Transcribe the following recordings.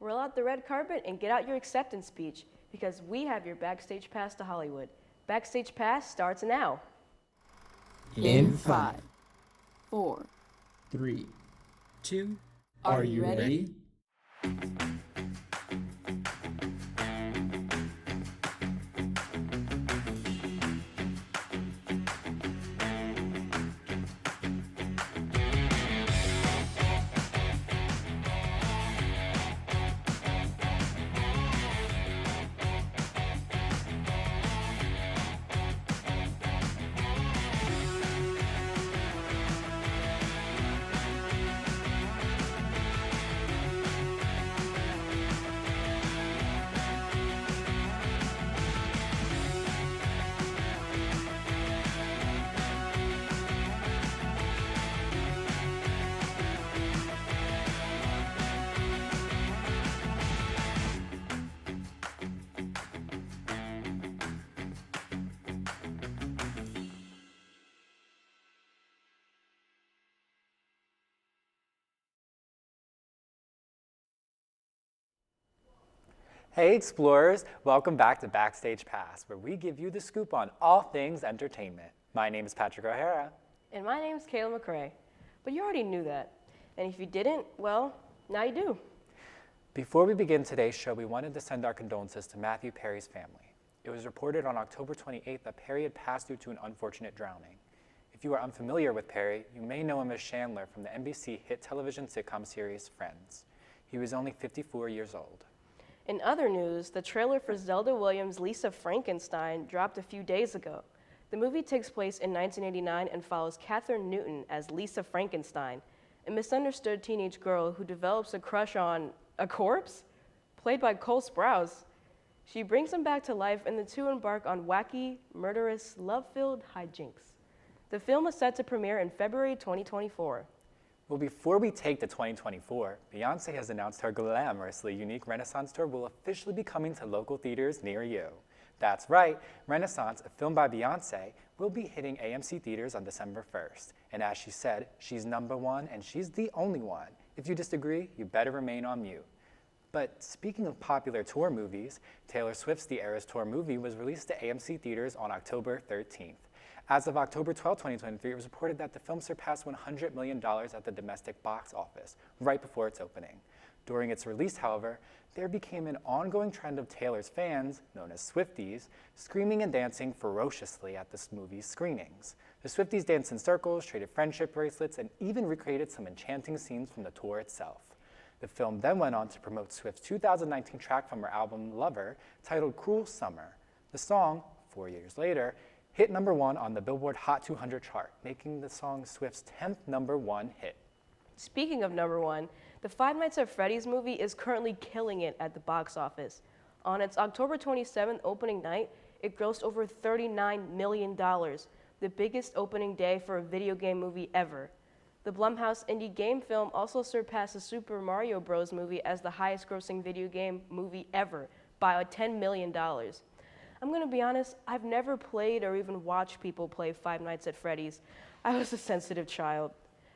Roll out the red carpet and get out your acceptance speech because we have your Backstage Pass to Hollywood. Backstage Pass starts now. In 5, 4. 3, 2, Are you ready? Hey Explorers, welcome back to Backstage Pass, where we give you the scoop on all things entertainment. My name is Patrick O'Hara. And my name's Kayla McCrae. But you already knew that. And if you didn't, well, now you do. Before we begin today's show, we wanted to send our condolences to Matthew Perry's family. It was reported on October 28th that Perry had passed due to an unfortunate drowning. If you are unfamiliar with Perry, you may know him as Chandler from the NBC hit television sitcom series Friends. He was only 54 years old. In other news, the trailer for Zelda Williams' Lisa Frankenstein dropped a few days ago. The movie takes place in 1989 and follows Katherine Newton as Lisa Frankenstein, a misunderstood teenage girl who develops a crush on a corpse? Played by Cole Sprouse. She brings him back to life and the two embark on wacky, murderous, love-filled hijinks. The film is set to premiere in February 2024. Well, before we take to 2024, Beyoncé has announced her glamorously unique Renaissance tour will officially be coming to local theaters near you. That's right, Renaissance, a film by Beyoncé, will be hitting AMC theaters on December 1st. And as she said, she's number one and she's the only one. If you disagree, you better remain on mute. But speaking of popular tour movies, Taylor Swift's The Eras Tour movie was released to AMC theaters on October 13th. As of October 12, 2023, it was reported that the film surpassed $100 million at the domestic box office, right before its opening. During its release, however, there became an ongoing trend of Taylor's fans, known as Swifties, screaming and dancing ferociously at this movie's screenings. The Swifties danced in circles, traded friendship bracelets, and even recreated some enchanting scenes from the tour itself. The film then went on to promote Swift's 2019 track from her album Lover, titled Cruel Summer. The song, 4 years later, hit number one on the Billboard Hot 200 chart, making the song Swift's 10th number one hit. Speaking of number one, the Five Nights at Freddy's movie is currently killing it at the box office. On its October 27th opening night, it grossed over $39 million, the biggest opening day for a video game movie ever. The Blumhouse indie game film also surpassed the Super Mario Bros. Movie as the highest grossing video game movie ever by $10 million. I'm gonna be honest, I've never played or even watched people play Five Nights at Freddy's. I was a sensitive child.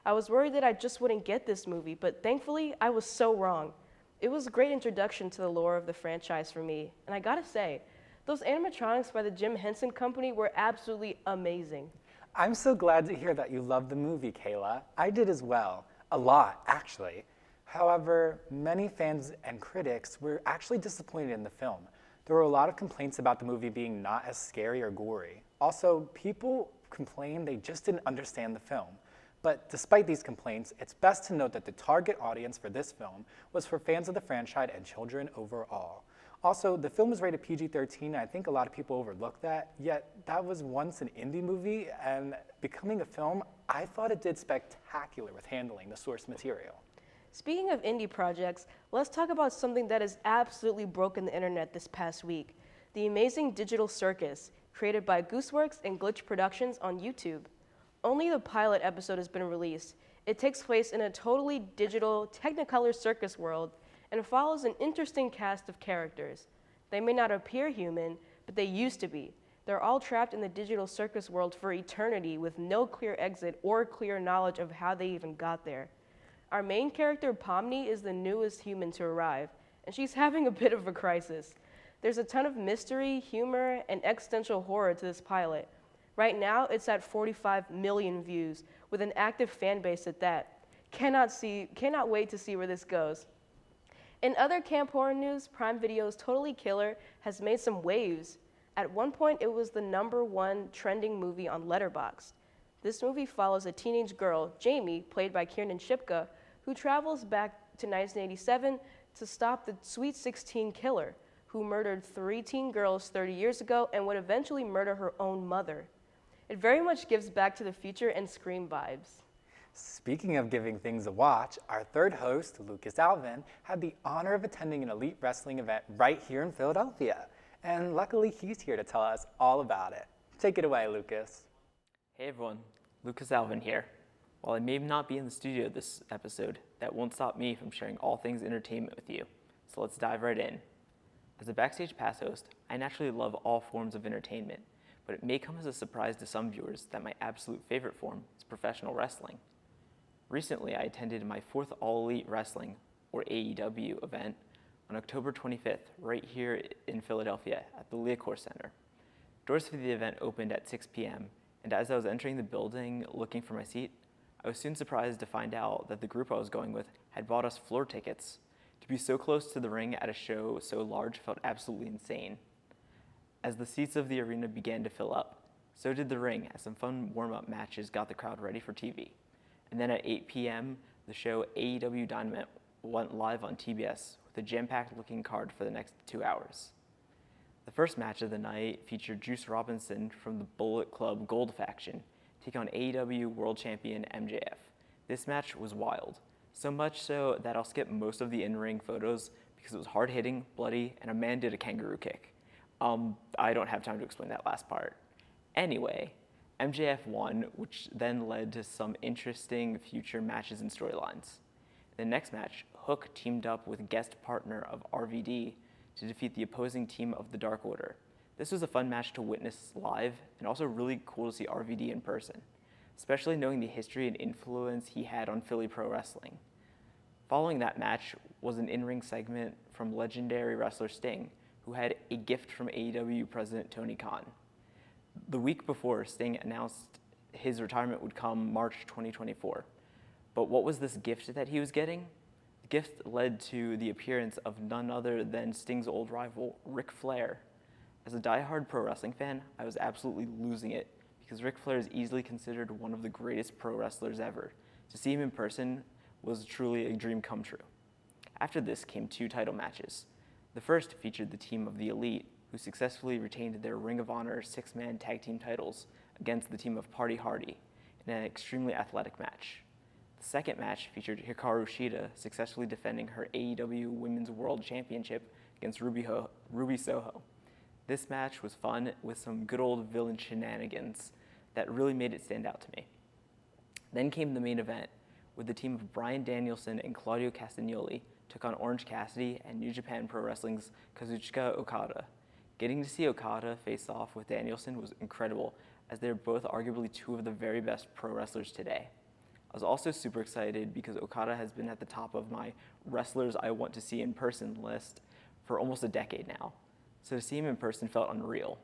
I was worried that I just wouldn't get this movie, but thankfully, I was so wrong. It was a great introduction to the lore of the franchise for me, and I gotta say, those animatronics by the Jim Henson Company were absolutely amazing. I'm so glad to hear that you loved the movie, Kayla. I did as well. A lot, actually. However, many fans and critics were actually disappointed in the film. There were a lot of complaints about the movie being not as scary or gory. Also, people complained they just didn't understand the film. But despite these complaints, it's best to note that the target audience for this film was for fans of the franchise and children overall. Also, the film was rated PG-13, and I think a lot of people overlooked that, yet that was once an indie movie, and becoming a film, I thought it did spectacular with handling the source material. Speaking of indie projects, let's talk about something that has absolutely broken the internet this past week. The amazing digital circus, created by Gooseworks and Glitch Productions on YouTube. Only the pilot episode has been released. It takes place in a totally digital Technicolor circus world and follows an interesting cast of characters. They may not appear human, but they used to be. They're all trapped in the digital circus world for eternity with no clear exit or clear knowledge of how they even got there. Our main character, Pomni, is the newest human to arrive. and she's having a bit of a crisis. There's a ton of mystery, humor, and existential horror to this pilot. Right now, it's at 45 million views, with an active fan base at that. Cannot wait to see where this goes. In other camp horror news, Prime Video's Totally Killer has made some waves. At one point, it was the #1 trending movie on Letterboxd. This movie follows a teenage girl, Jamie, played by Kiernan Shipka, who travels back to 1987 to stop the Sweet 16 killer, who murdered 3 teen girls 30 years ago and would eventually murder her own mother. It very much gives Back to the Future and Scream vibes. Speaking of giving things a watch, our third host, Lucas Alvin, had the honor of attending an elite wrestling event right here in Philadelphia. And luckily, he's here to tell us all about it. Take it away, Lucas. Hey everyone, Lucas Alvin here. While I may not be in the studio this episode, that won't stop me from sharing all things entertainment with you. So let's dive right in. As a Backstage Pass host, I naturally love all forms of entertainment, but it may come as a surprise to some viewers that my absolute favorite form is professional wrestling. Recently, I attended my 4th All Elite Wrestling, or AEW, event on October 25th, right here in Philadelphia at the Liacouras Center. Doors for the event opened at 6 p.m., and as I was entering the building looking for my seat, I was soon surprised to find out that the group I was going with had bought us floor tickets. To be so close to the ring at a show so large felt absolutely insane. As the seats of the arena began to fill up, so did the ring as some fun warm-up matches got the crowd ready for TV. And then at 8 p.m., the show AEW Dynamite went live on TBS with a jam-packed looking card for the next 2 hours. The first match of the night featured Juice Robinson from the Bullet Club Gold faction take on AEW World Champion MJF. This match was wild, so much so that I'll skip most of the in-ring photos because it was hard-hitting, bloody, and a man did a kangaroo kick. I don't have time to explain that last part. Anyway, MJF won, which then led to some interesting future matches and storylines. In the next match, Hook teamed up with guest partner of RVD to defeat the opposing team of the Dark Order. This was a fun match to witness live and also really cool to see RVD in person, especially knowing the history and influence he had on Philly pro wrestling. Following that match was an in-ring segment from legendary wrestler Sting, who had a gift from AEW president Tony Khan. The week before, Sting announced his retirement would come March 2024. But what was this gift that he was getting? The gift led to the appearance of none other than Sting's old rival, Ric Flair. As a diehard pro wrestling fan, I was absolutely losing it because Ric Flair is easily considered one of the greatest pro wrestlers ever. To see him in person was truly a dream come true. After this came 2 title matches. The first featured the team of the Elite, who successfully retained their Ring of Honor 6-man tag team titles against the team of Party Hardy in an extremely athletic match. The second match featured Hikaru Shida successfully defending her AEW Women's World Championship against Ruby Soho. This match was fun with some good old villain shenanigans that really made it stand out to me. Then came the main event, with the team of Bryan Danielson and Claudio Castagnoli took on Orange Cassidy and New Japan Pro Wrestling's Kazuchika Okada. Getting to see Okada face off with Danielson was incredible, as they're both arguably 2 of the very best pro wrestlers today. I was also super excited because Okada has been at the top of my wrestlers I want to see in person list for almost a decade now. So to see him in person felt unreal.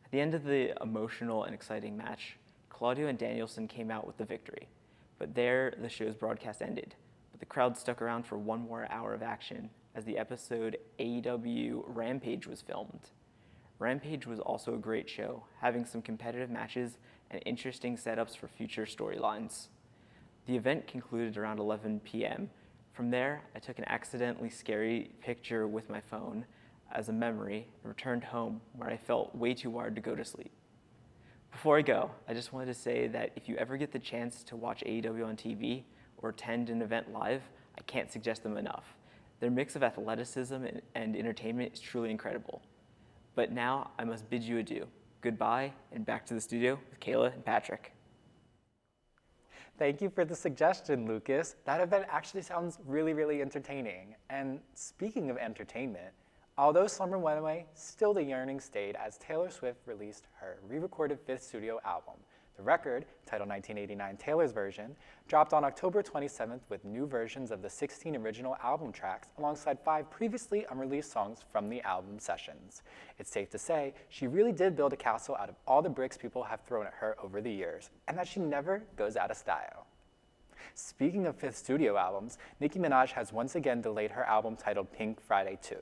At the end of the emotional and exciting match, Claudio and Danielson came out with the victory. But there, the show's broadcast ended. But the crowd stuck around for 1 more hour of action as the episode AEW Rampage was filmed. Rampage was also a great show, having some competitive matches and interesting setups for future storylines. The event concluded around 11 p.m. From there, I took an accidentally scary picture with my phone as a memory and returned home, where I felt way too wired to go to sleep. Before I go, I just wanted to say that if you ever get the chance to watch AEW on TV or attend an event live, I can't suggest them enough. Their mix of athleticism and entertainment is truly incredible. But now I must bid you adieu. Goodbye, and back to the studio with Kayla and Patrick. Thank you for the suggestion, Lucas. That event actually sounds really, really entertaining. And speaking of entertainment, although summer went away, still the yearning stayed as Taylor Swift released her re-recorded 5th studio album, The record, titled 1989 Taylor's Version, dropped on October 27th with new versions of the 16 original album tracks alongside 5 previously unreleased songs from the album sessions. It's safe to say she really did build a castle out of all the bricks people have thrown at her over the years, and that she never goes out of style. Speaking of fifth studio albums, Nicki Minaj has once again delayed her album titled Pink Friday 2.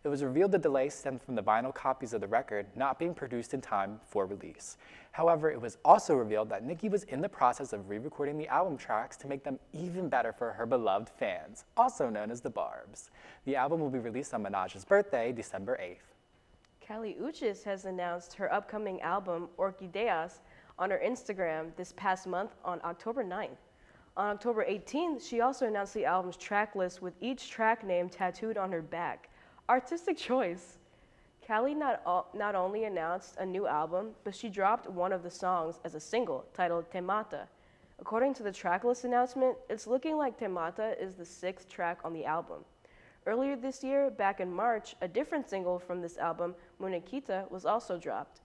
It was revealed the delay stemmed from the vinyl copies of the record not being produced in time for release. However, it was also revealed that Nicki was in the process of re-recording the album tracks to make them even better for her beloved fans, also known as the Barbs. The album will be released on Minaj's birthday, December 8th. Kali Uchis has announced her upcoming album, Orquídeas, on her Instagram this past month on October 9th. On October 18th, she also announced the album's track list with each track name tattooed on her back. Artistic choice. Kali not only announced a new album, but she dropped one of the songs as a single titled Te Mata. According to the tracklist announcement, it's looking like Te Mata is the 6th track on the album. Earlier this year, back in March, a different single from this album, Muñequita, was also dropped.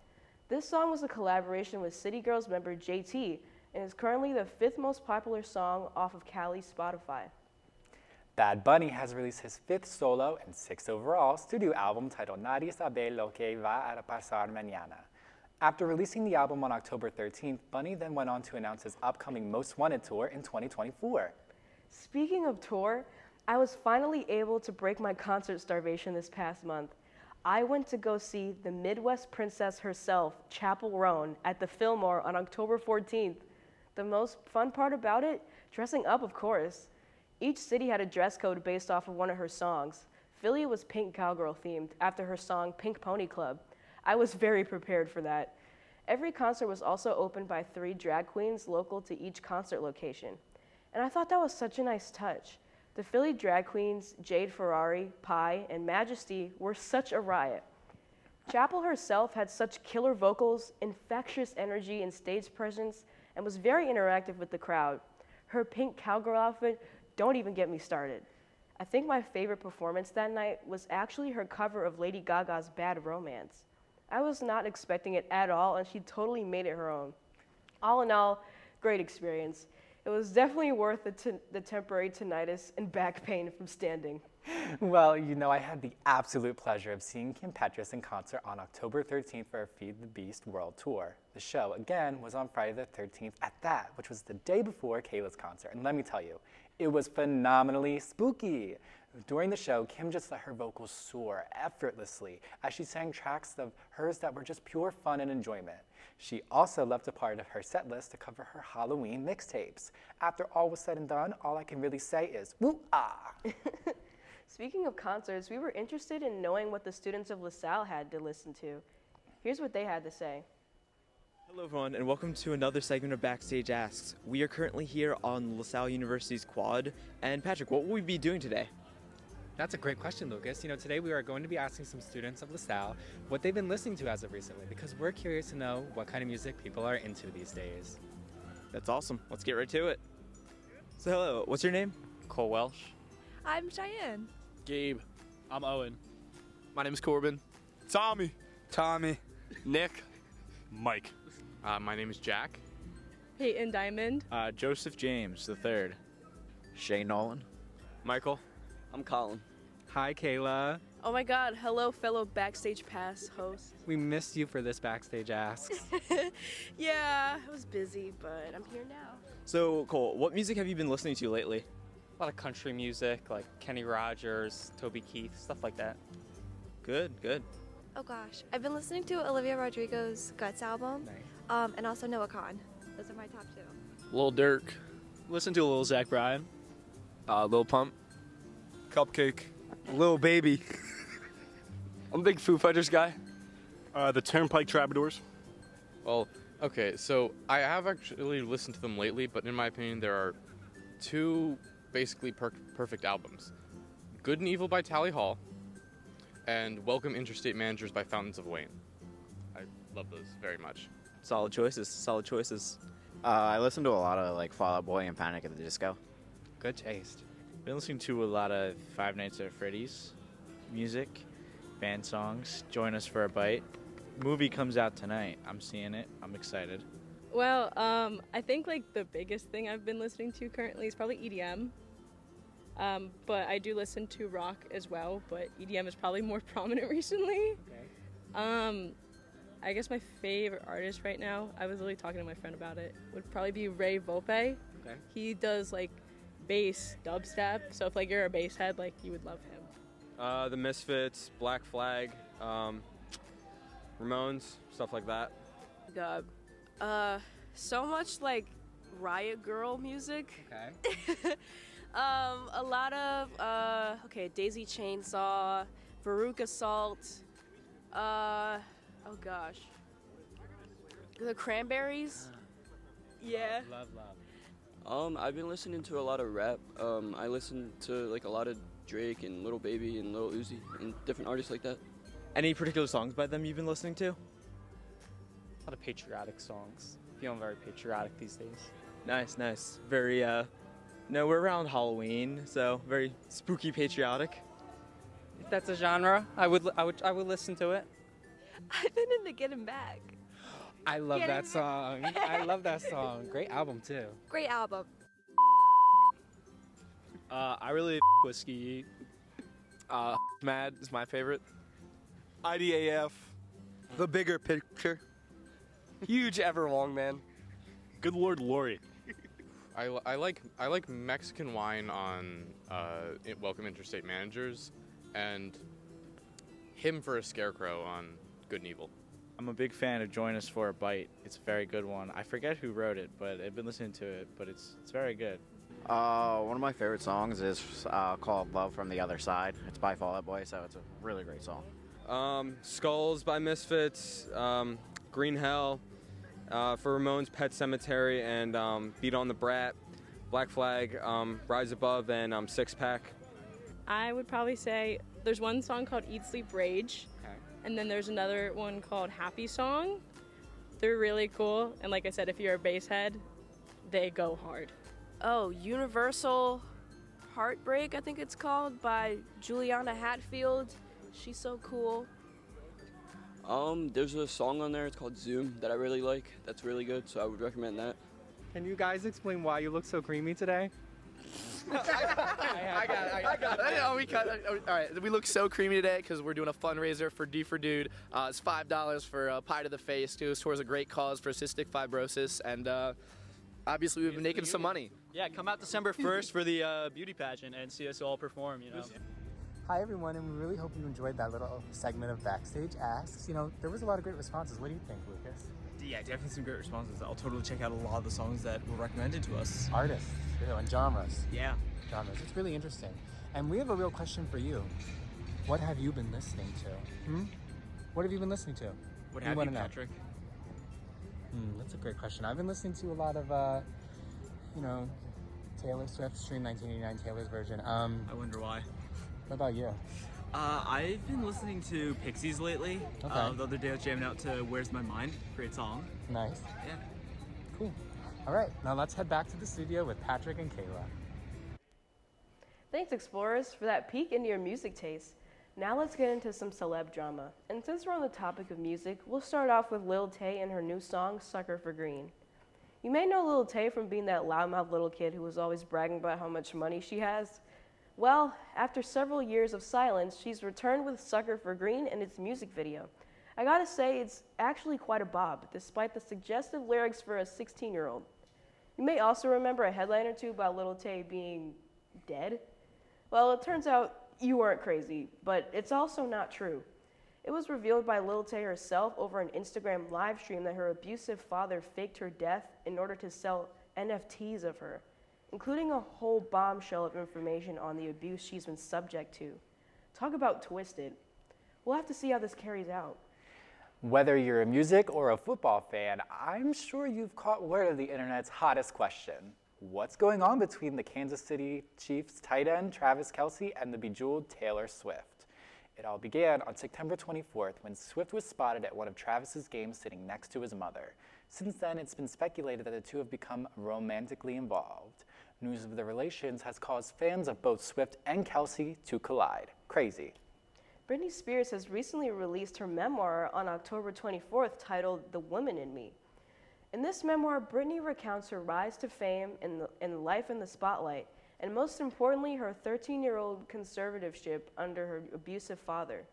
This song was a collaboration with City Girls member JT and is currently the 5th most popular song off of Kali's Spotify. Bad Bunny has released his 5th solo and 6th overall studio album titled Nadie Sabe Lo Que Va a Pasar Mañana. After releasing the album on October 13th, Bunny then went on to announce his upcoming Most Wanted tour in 2024. Speaking of tour, I was finally able to break my concert starvation this past month. I went to go see the Midwest princess herself, Chappell Roan, at the Fillmore on October 14th. The most fun part about it? Dressing up, of course. Each city had a dress code based off of one of her songs. Philly was pink cowgirl themed after her song Pink Pony Club. I was very prepared for that. Every concert was also opened by 3 drag queens local to each concert location. And I thought that was such a nice touch. The Philly drag queens, Jade Ferrari, Pie, and Majesty, were such a riot. Chappell herself had such killer vocals, infectious energy and stage presence, and was very interactive with the crowd. Her pink cowgirl outfit, don't even get me started. I think my favorite performance that night was actually her cover of Lady Gaga's Bad Romance. I was not expecting it at all, and she totally made it her own. All in all, great experience. It was definitely worth the temporary tinnitus and back pain from standing. Well, you know, I had the absolute pleasure of seeing Kim Petras in concert on October 13th for her Feed the Beast World Tour. The show, again, was on Friday the 13th at that, which was the day before Kayla's concert. And let me tell you, it was phenomenally spooky. During the show, Kim just let her vocals soar effortlessly as she sang tracks of hers that were just pure fun and enjoyment. She also left a part of her set list to cover her Halloween mixtapes. After all was said and done, all I can really say is woo-ah. Speaking of concerts, we were interested in knowing what the students of LaSalle had to listen to. Here's what they had to say. Hello everyone, and welcome to another segment of Backstage Asks. We are currently here on LaSalle University's quad, and Patrick, what will we be doing today? That's a great question, Lucas. You know, today we are going to be asking some students of LaSalle what they've been listening to as of recently, because we're curious to know what kind of music people are into these days. That's awesome. Let's get right to it. So hello, what's your name? Cole Welsh. I'm Cheyenne. Gabe. I'm Owen. My name is Corbin. Tommy. Nick. Mike. My name is Jack. Peyton Diamond. Joseph James III. Shay Nolan. Michael. I'm Colin. Hi, Kayla. Oh my god, hello fellow Backstage Pass hosts. We missed you for this Backstage Asks. Yeah, I was busy, but I'm here now. So Cole, what music have you been listening to lately? A lot of country music, like Kenny Rogers, Toby Keith, stuff like that. Good. Oh gosh, I've been listening to Olivia Rodrigo's Guts album, and also Noah Kahan. Those are my top 2. Lil Durk. Listen to Lil Zach Bryan. Lil Pump. Cupcake. Lil Baby. I'm a big Foo Fighters guy. The Turnpike Troubadours. Well, okay, so I have actually listened to them lately, but in my opinion, there are 2 basically perfect albums. Good and Evil by Tally Hall, and Welcome Interstate Managers by Fountains of Wayne. I love those very much. Solid choices. I listen to a lot of like Fall Out Boy and Panic at the Disco. Good taste. Been listening to a lot of Five Nights at Freddy's music, band songs. Join us for a bite. Movie comes out tonight. I'm seeing it. I'm excited. Well, I think like the biggest thing I've been listening to currently is probably EDM. But I do listen to rock as well, but EDM is probably more prominent recently. Okay. I guess my favorite artist right now, I was literally talking to my friend about it, would probably be Ray Volpe. Okay. He does like bass dubstep, so if like you're a bass head, like you would love him. The Misfits, Black Flag, Ramones, stuff like that. God. So much like Riot Girl music. Okay. A lot of Daisy Chainsaw, Veruca Salt, oh gosh, the Cranberries. Yeah. Love. I've been listening to a lot of rap. I listen to like a lot of Drake and Lil Baby and Lil Uzi and different artists like that. Any particular songs by them you've been listening to? A lot of patriotic songs. Feeling very patriotic these days. Nice. Very, no, we're around Halloween, so very spooky patriotic. If that's a genre, I would listen to it. I've been into Getting Back. I love that song. I love that song. Great album too. Great album. I really Whiskey. Mad is my favorite. IDAF. The Bigger Picture. Huge Everlong, man. Good Lord Lori. I like Mexican wine on Welcome Interstate Managers, and Hymn for a Scarecrow on Good and Evil. I'm a big fan of Join Us for a Bite. It's a very good one. I forget who wrote it, but I've been listening to it, but it's very good. One of my favorite songs is called Love from the Other Side. It's by Fall Out Boy, so it's a really great song. Skulls by Misfits, Green Hell, for Ramones, Pet Cemetery, and Beat on the Brat, Black Flag, Rise Above, and Six Pack. I would probably say there's one song called Eat Sleep Rage, and then there's another one called Happy Song. They're really cool, and like I said, if you're a bass head, they go hard. Oh, Universal Heartbreak, I think it's called, by Juliana Hatfield. She's so cool. There's a song on there, it's called Zoom, that I really like. That's really good, so I would recommend that. Can you guys explain why you look so creamy today? I got it. All right, we look so creamy today because we're doing a fundraiser for D for Dude. It's $5 for a pie to the face towards a great cause for cystic fibrosis, and obviously we've been making some money. Yeah, come out December 1st for the beauty pageant and see us all perform, you know. Hi everyone, and we really hope you enjoyed that little segment of Backstage Asks. You know, there was a lot of great responses. What do you think, Lucas? Yeah, definitely some great responses. I'll totally check out a lot of the songs that were recommended to us. Artists, and genres. Yeah. Genres. It's really interesting. And we have a real question for you. What have you been listening to? What have you been listening to? What have you, Patrick? That's a great question. I've been listening to a lot of, Taylor Swift, Stream 1989, Taylor's version. I wonder why. What about you? I've been listening to Pixies lately. Okay. The other day I was jamming out to Where's My Mind. Great song. Nice. Yeah. Cool. All right, now let's head back to the studio with Patrick and Kayla. Thanks, Explorers, for that peek into your music taste. Now let's get into some celeb drama. And since we're on the topic of music, we'll start off with Lil Tay and her new song, Sucker for Green. You may know Lil Tay from being that loudmouth little kid who was always bragging about how much money she has. Well, after several years of silence, she's returned with Sucker for Green and its music video. I gotta say, it's actually quite a bob, despite the suggestive lyrics for a 16-year-old. You may also remember a headline or two about Lil Tay being dead. Well, it turns out you weren't crazy, but it's also not true. It was revealed by Lil Tay herself over an Instagram live stream that her abusive father faked her death in order to sell NFTs of her, including a whole bombshell of information on the abuse she's been subject to. Talk about twisted. We'll have to see how this carries out. Whether you're a music or a football fan, I'm sure you've caught word of the internet's hottest question. What's going on between the Kansas City Chiefs tight end Travis Kelce and the bejeweled Taylor Swift? It all began on September 24th when Swift was spotted at one of Travis's games sitting next to his mother. Since then, it's been speculated that the two have become romantically involved. News of the relations has caused fans of both Swift and Kelce to collide. Crazy. Britney Spears has recently released her memoir on October 24th titled The Woman in Me. In this memoir, Brittany recounts her rise to fame and life in the spotlight, and most importantly, her 13-year-old conservatorship under her abusive father.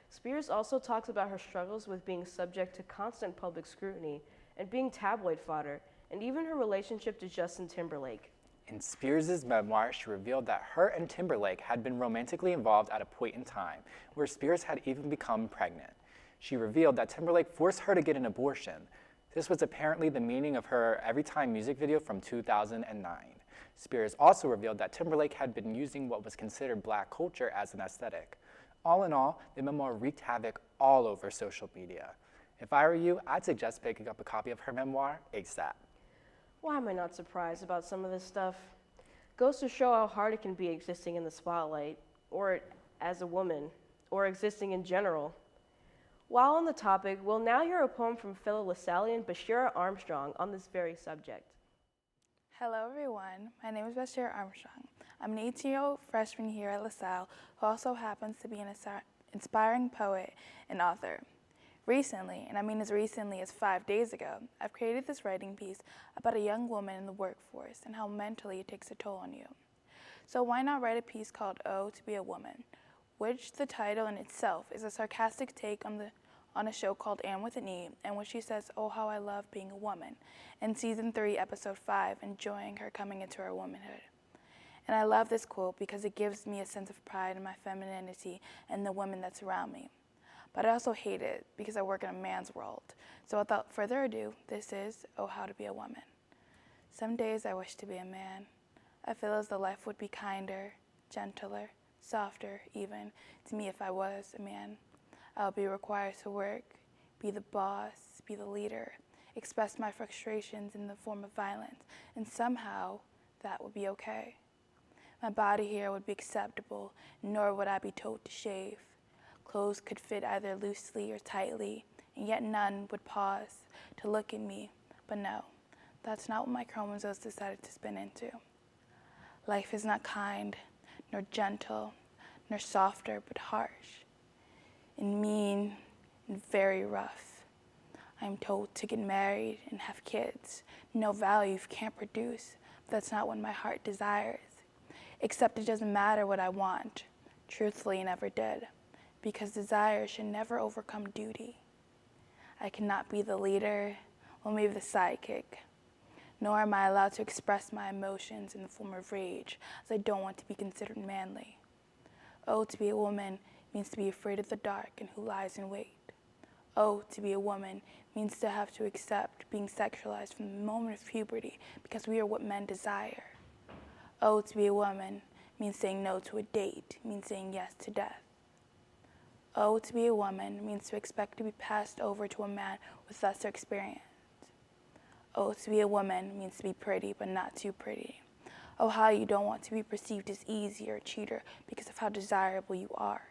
Spears also talks about her struggles with being subject to constant public scrutiny and being tabloid fodder, and even her relationship to Justin Timberlake. In Spears' memoir, she revealed that her and Timberlake had been romantically involved at a point in time where Spears had even become pregnant. She revealed that Timberlake forced her to get an abortion. This was apparently the meaning of her Every Time music video from 2009. Spears also revealed that Timberlake had been using what was considered black culture as an aesthetic. All in all, the memoir wreaked havoc all over social media. If I were you, I'd suggest picking up a copy of her memoir ASAP. Why am I not surprised about some of this stuff? Goes to show how hard it can be existing in the spotlight, or as a woman, or existing in general. While on the topic, we'll now hear a poem from fellow LaSallian and Bashira Armstrong on this very subject. Hello everyone, my name is Bashir Armstrong. I'm an 18-year-old freshman here at LaSalle who also happens to be an inspiring poet and author. Recently, and I mean as recently as 5 days ago, I've created this writing piece about a young woman in the workforce and how mentally it takes a toll on you. So why not write a piece called Oh, to be a Woman, which the title in itself is a sarcastic take on a show called Anne with an E, in which she says, oh, how I love being a woman, in season 3, episode 5, enjoying her coming into her womanhood. And I love this quote because it gives me a sense of pride in my femininity and the women that surround me. But I also hate it because I work in a man's world. So without further ado, this is Oh, How to Be a Woman. Some days I wish to be a man. I feel as though life would be kinder, gentler, softer even to me if I was a man. I would be required to work, be the boss, be the leader, express my frustrations in the form of violence, and somehow that would be okay. My body hair would be acceptable, nor would I be told to shave. Clothes could fit either loosely or tightly, and yet none would pause to look at me. But no, that's not what my chromosomes decided to spin into. Life is not kind, nor gentle, nor softer, but harsh, and mean, and very rough. I'm told to get married and have kids. No value can't produce, but that's not what my heart desires. Except it doesn't matter what I want. Truthfully, it never did. Because desire should never overcome duty. I cannot be the leader, or maybe the sidekick. Nor am I allowed to express my emotions in the form of rage, as I don't want to be considered manly. Oh, to be a woman means to be afraid of the dark and who lies in wait. Oh, to be a woman means to have to accept being sexualized from the moment of puberty because we are what men desire. Oh, to be a woman means saying no to a date, means saying yes to death. Oh, to be a woman means to expect to be passed over to a man with lesser experience. Oh, to be a woman means to be pretty, but not too pretty. Oh, how you don't want to be perceived as easy or a cheater because of how desirable you are.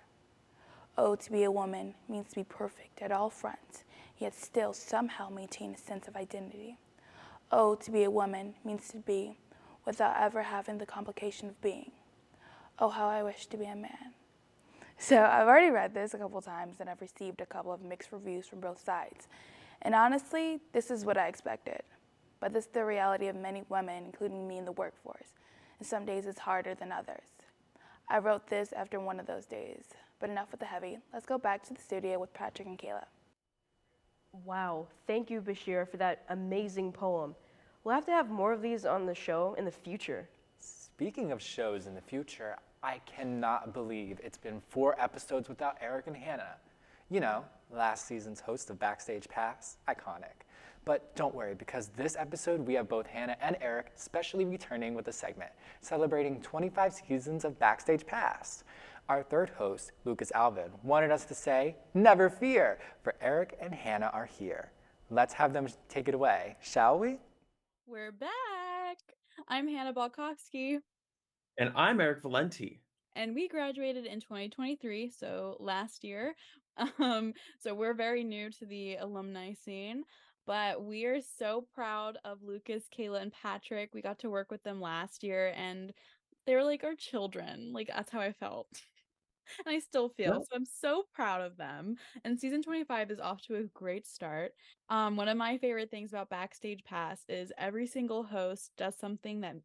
Oh, to be a woman means to be perfect at all fronts, yet still somehow maintain a sense of identity. Oh, to be a woman means to be without ever having the complication of being. Oh, how I wish to be a man. So I've already read this a couple times and I've received a couple of mixed reviews from both sides. And honestly, this is what I expected. But this is the reality of many women, including me in the workforce. And some days it's harder than others. I wrote this after one of those days. But enough with the heavy. Let's go back to the studio with Patrick and Kayla. Wow, thank you, Bashir, for that amazing poem. We'll have to have more of these on the show in the future. Speaking of shows in the future, I cannot believe it's been 4 episodes without Eric and Hannah. You know, last season's host of Backstage Pass, iconic. But don't worry, because this episode we have both Hannah and Eric specially returning with a segment celebrating 25 seasons of Backstage Pass. Our third host, Lucas Alvin, wanted us to say, never fear, for Eric and Hannah are here. Let's have them take it away, shall we? We're back. I'm Hannah Balkowski. And I'm Eric Valenti. And we graduated in 2023, so last year. So we're very new to the alumni scene, but we are so proud of Lucas, Kayla, and Patrick. We got to work with them last year, and they were like our children. Like, that's how I felt. and I still feel. Yeah. So I'm so proud of them. And season 25 is off to a great start. One of my favorite things about Backstage Pass is every single host does something that,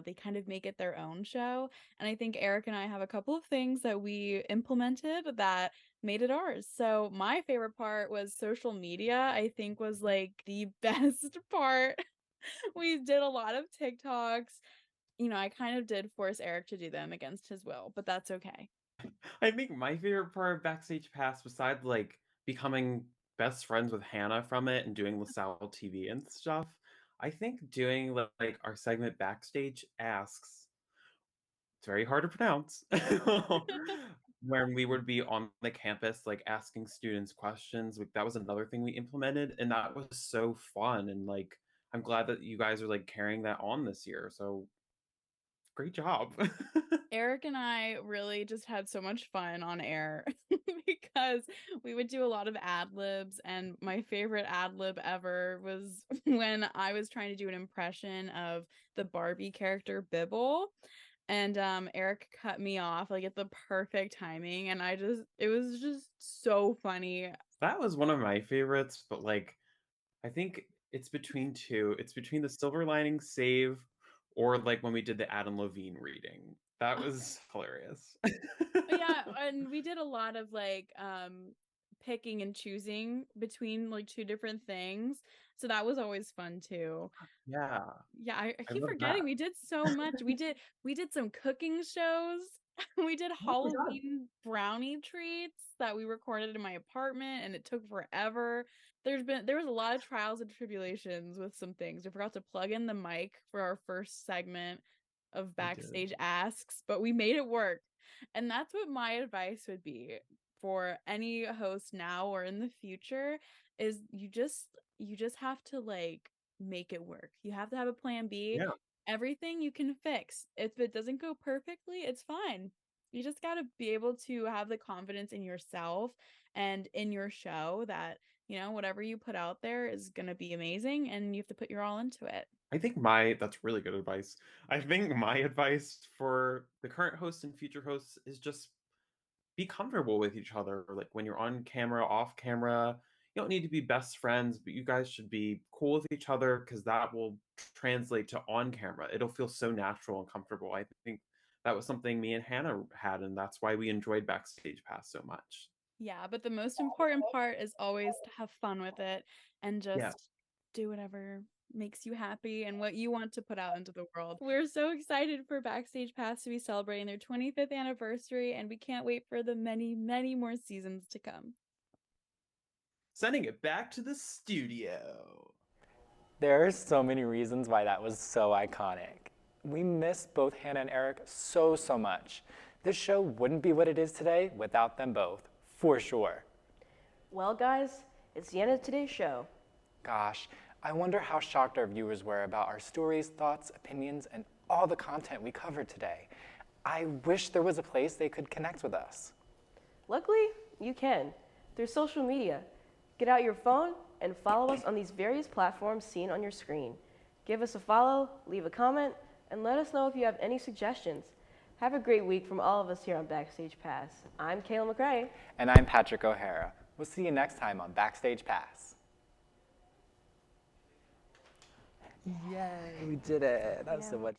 they kind of make it their own show. And I think Eric and I have a couple of things that we implemented that made it ours. So my favorite part was social media, I think was like the best part. We did a lot of TikToks. I kind of did force Eric to do them against his will, but that's okay. I think my favorite part of Backstage Pass, besides like becoming best friends with Hannah from it and doing LaSalle TV and stuff, I think doing like our segment Backstage Asks, it's very hard to pronounce, when we would be on the campus like asking students questions. Like that was another thing we implemented, and that was so fun. And like I'm glad that you guys are like carrying that on this year. So great job. Eric and I really just had so much fun on air because we would do a lot of ad libs, and my favorite ad lib ever was when I was trying to do an impression of the Barbie character Bibble, and Eric cut me off like at the perfect timing, and it was just so funny. That was one of my favorites, but like I think it's between two. It's between the Silver Lining Save or like when we did the Adam Levine reading. That was hilarious. Yeah, and we did a lot of like picking and choosing between like two different things. So that was always fun too. Yeah. Yeah, I I keep love that. forgetting we did so much. We did some cooking shows. We did Oh my God. Halloween brownie treats that we recorded in my apartment, and it took forever. There was a lot of trials and tribulations with some things. We forgot to plug in the mic for our first segment of We did. Backstage Asks, but we made it work. And that's what my advice would be for any host now or in the future is you just have to like make it work. You have to have a plan B. Yeah. Everything you can fix. If it doesn't go perfectly, it's fine. You just got to be able to have the confidence in yourself and in your show that, whatever you put out there is going to be amazing, and you have to put your all into it. I think that's really good advice. I think my advice for the current hosts and future hosts is just be comfortable with each other. Like when you're on camera, off camera, you don't need to be best friends, but you guys should be cool with each other because that will translate to on camera. It'll feel so natural and comfortable. I think that was something me and Hannah had, and that's why we enjoyed Backstage Pass so much. Yeah, but the most important part is always to have fun with it and Yeah. just do whatever makes you happy and what you want to put out into the world. We're so excited for Backstage Pass to be celebrating their 25th anniversary, and we can't wait for the many, many more seasons to come. Sending it back to the studio. There are so many reasons why that was so iconic. We miss both Hannah and Eric so much. This show wouldn't be what it is today without them both, for sure. Well, guys, it's the end of today's show. Gosh, I wonder how shocked our viewers were about our stories, thoughts, opinions, and all the content we covered today. I wish there was a place they could connect with us. Luckily, you can, through social media. Get out your phone and follow us on these various platforms seen on your screen. Give us a follow, leave a comment, and let us know if you have any suggestions. Have a great week from all of us here on Backstage Pass. I'm Kayla McRae. And I'm Patrick O'Hara. We'll see you next time on Backstage Pass. Yay, we did it. That was so much